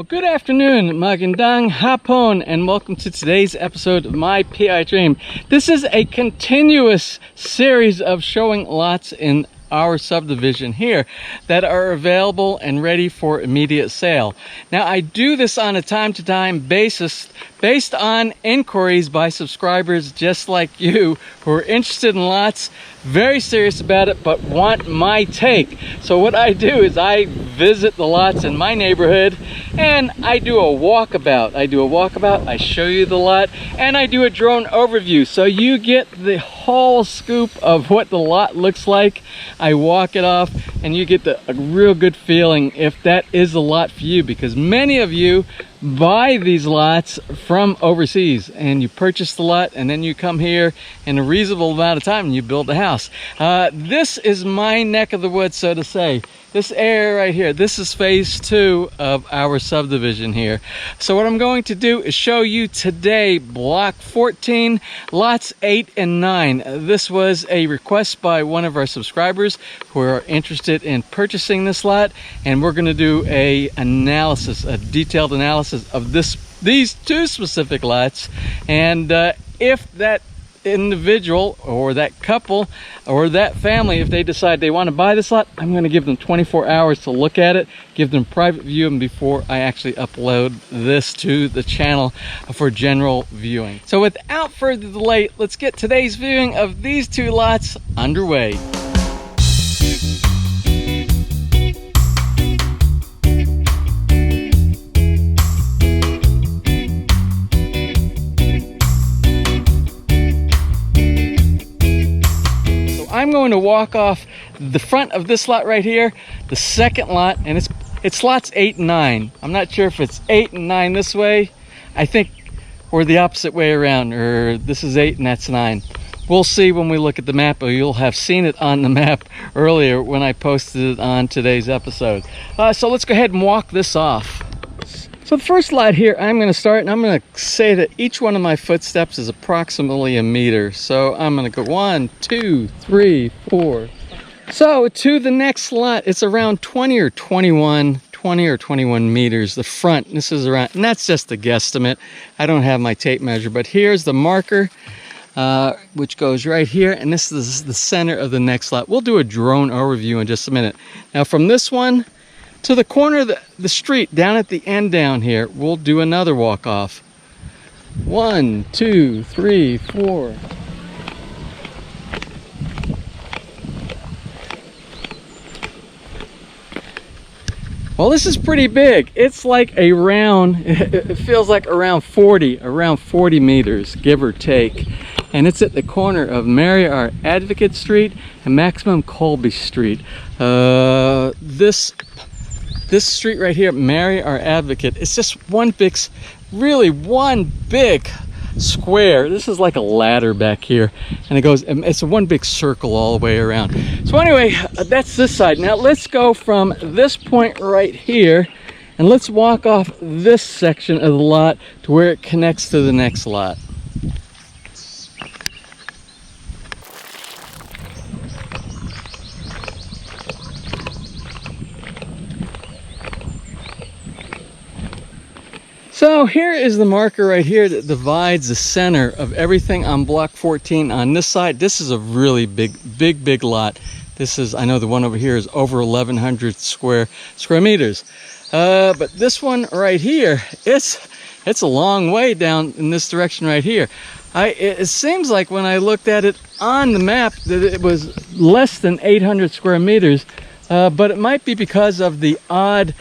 Well, good afternoon, magandang hapon, and welcome to today's episode of My PI Dream. This is a continuous series of showing lots in our subdivision here that are available and ready for immediate sale. Now, I do this on a time-to-time basis based on inquiries by subscribers just like you who are interested in lots, very serious about it, but want my take. So what I do is I visit the lots in my neighborhood and I do a walkabout. I show you the lot and I do a drone overview so you get the whole scoop of what the lot looks like. I walk it off and you get a real good feeling if that is a lot for you, because many of you buy these lots from overseas and you purchase the lot and then you come here in a reasonable amount of time and you build a house. This is my neck of the woods, so to say. This area right here, this is phase 2 of our subdivision here. So what I'm going to do is show you today block 14, lots 8 and 9. This was a request by one of our subscribers who are interested in purchasing this lot, and we're going to do a detailed analysis of these two specific lots. And if that individual or that couple or that family, if they decide they want to buy this lot, I'm going to give them 24 hours to look at it, give them private view, and before I actually upload this to the channel for general viewing. So without further delay, let's get today's viewing of these two lots underway. I'm going to walk off the front of this lot right here, the second lot, and it's lots 8 and 9. I'm not sure if it's 8 and 9 this way. I think we're the opposite way around, or this is 8 and that's 9. We'll see when we look at the map, or you'll have seen it on the map earlier when I posted it on today's episode. So let's go ahead and walk this off. So the first lot here, I'm going to start, and I'm going to say that each one of my footsteps is approximately a meter. So I'm going to go 1, 2, 3, 4. So to the next lot, it's around 20 or 21 meters. The front, this is around, and that's just a guesstimate. I don't have my tape measure, but here's the marker, which goes right here, and this is the center of the next lot. We'll do a drone overview in just a minute. Now from this one to the corner of the street down at the end down here, we'll do another walk off. 1, 2, 3, 4. Well, this is pretty big. It's like it feels like around 40 meters, give or take. And it's at the corner of Mary R. Advocate Street and Maximum Colby Street. This street right here, Mary R. Advocate, it's just one big square. This is like a ladder back here, and it's a one big circle all the way around. So anyway, that's this side. Now let's go from this point right here, and let's walk off this section of the lot to where it connects to the next lot. So here is the marker right here that divides the center of everything on block 14 on this side. This is a really big lot. This is, I know the one over here is over 1,100 square meters. But this one right here, it's a long way down in this direction right here. It seems like when I looked at it on the map that it was less than 800 square meters. But it might be because of the odd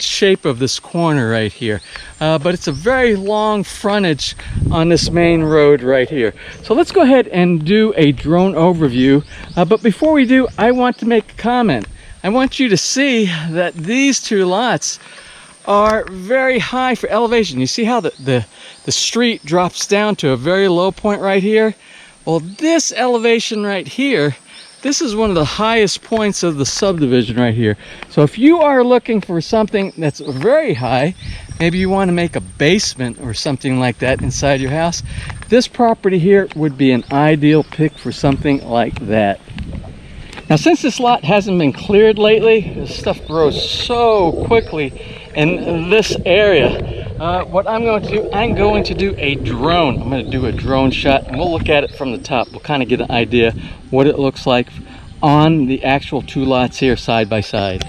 shape of this corner right here. But it's a very long frontage on this main road right here. So let's go ahead and do a drone overview. But before we do, I want to make a comment. I want you to see that these two lots are very high for elevation. You see how the street drops down to a very low point right here? Well, this elevation right here, this is one of the highest points of the subdivision right here. So if you are looking for something that's very high, maybe you want to make a basement or something like that inside your house, this property here would be an ideal pick for something like that. Now, since this lot hasn't been cleared lately, this stuff grows so quickly in this area. What I'm going to do, I'm going to do a drone. I'm going to do a drone shot, and we'll look at it from the top. We'll kind of get an idea what it looks like on the actual two lots here side by side.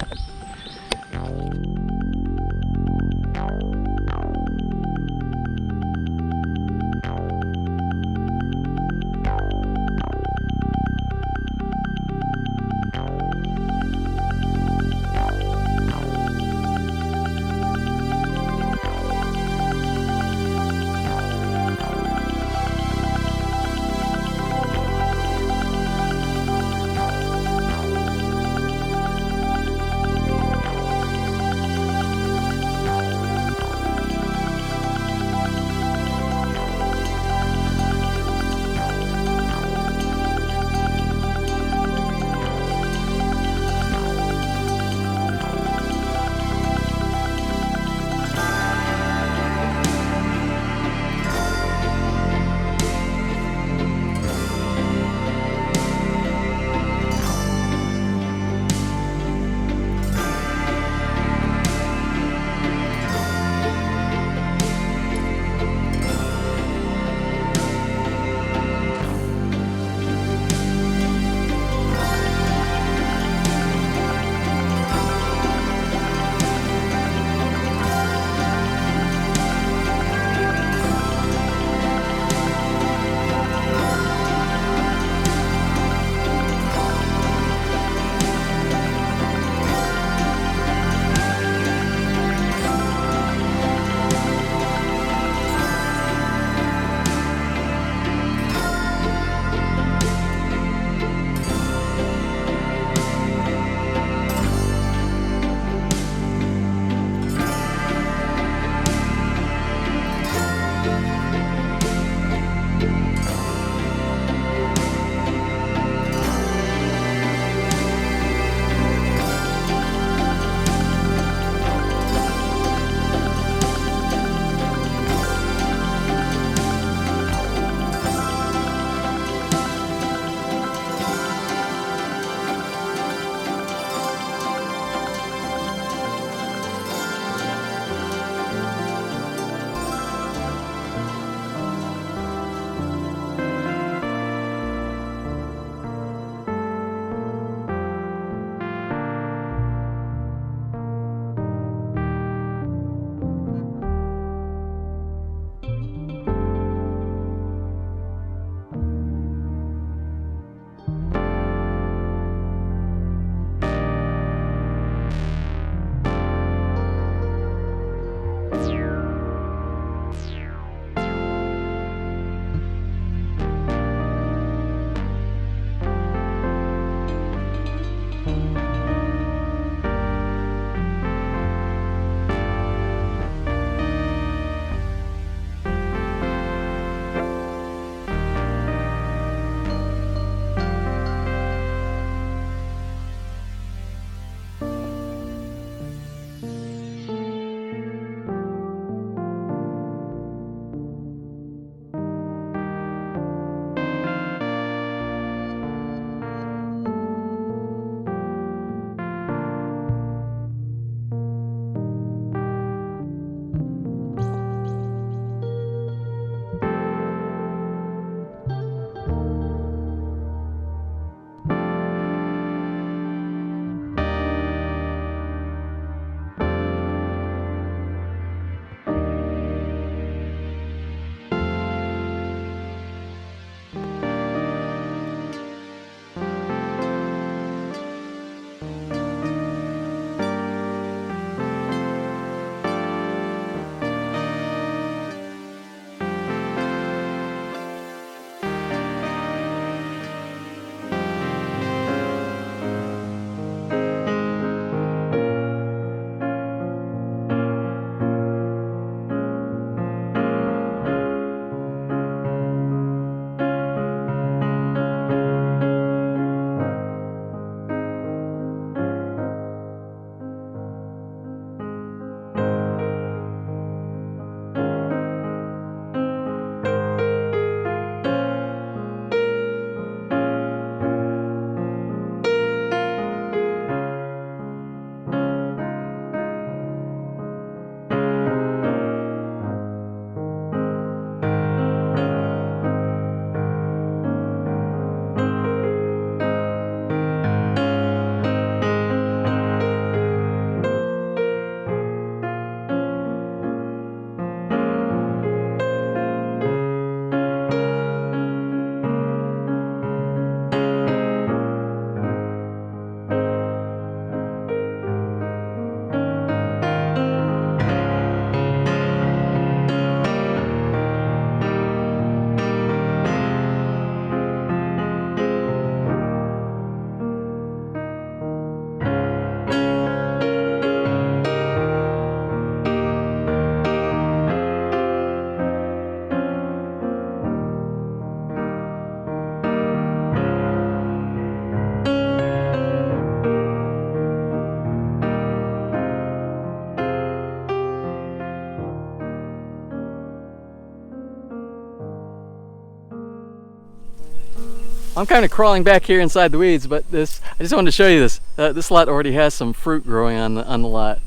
I'm kind of crawling back here inside the weeds, but I just wanted to show you this. This lot already has some fruit growing on the lot.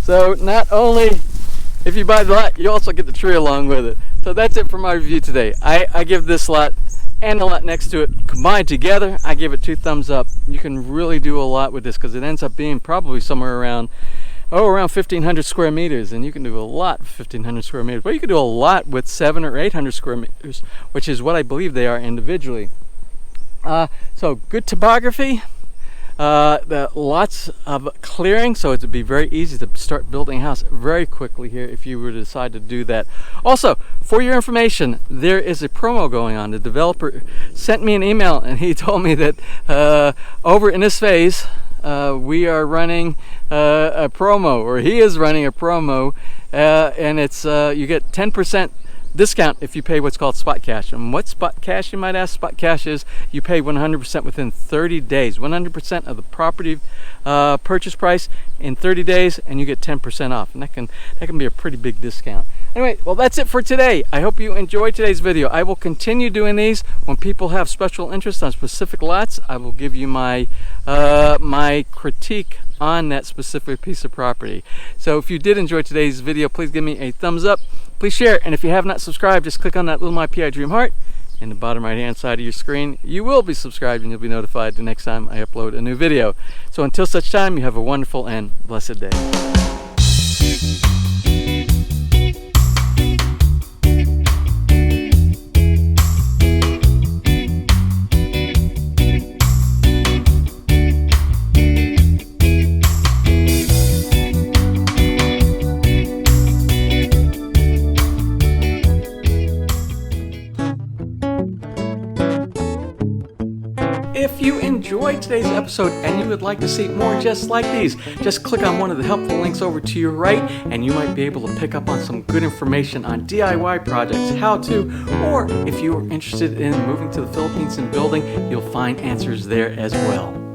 So not only if you buy the lot, you also get the tree along with it. So that's it for my review today. I give this lot and the lot next to it combined together, I give it 2 thumbs up. You can really do a lot with this because it ends up being probably somewhere around 1,500 square meters, and you can do a lot with 1,500 square meters. But you can do a lot with 700 or 800 square meters, which is what I believe they are individually. So good topography. Lots of clearing, so it would be very easy to start building a house very quickly here if you were to decide to do that. Also, for your information, there is a promo going on. The developer sent me an email and he told me that over in this phase we are running a promo, or he is running a promo, and it's you get 10% discount if you pay what's called spot cash. And what spot cash, you might ask? Spot cash is you pay 100% within 30 days, 100% of the property purchase price in 30 days, and you get 10% off, and that can be a pretty big discount. Anyway, well, that's it for today. I hope you enjoyed today's video. I will continue doing these. When people have special interest on specific lots, I will give you my my critique on that specific piece of property. So if you did enjoy today's video, please give me a thumbs up. Please share, and if you have not subscribed, just click on that little MPID dream heart in the bottom right hand side of your screen. You will be subscribed and you'll be notified the next time I upload a new video. So until such time, you have a wonderful and blessed day. If you enjoyed today's episode and you would like to see more just like these, just click on one of the helpful links over to your right and you might be able to pick up on some good information on DIY projects, how to, or if you are interested in moving to the Philippines and building, you'll find answers there as well.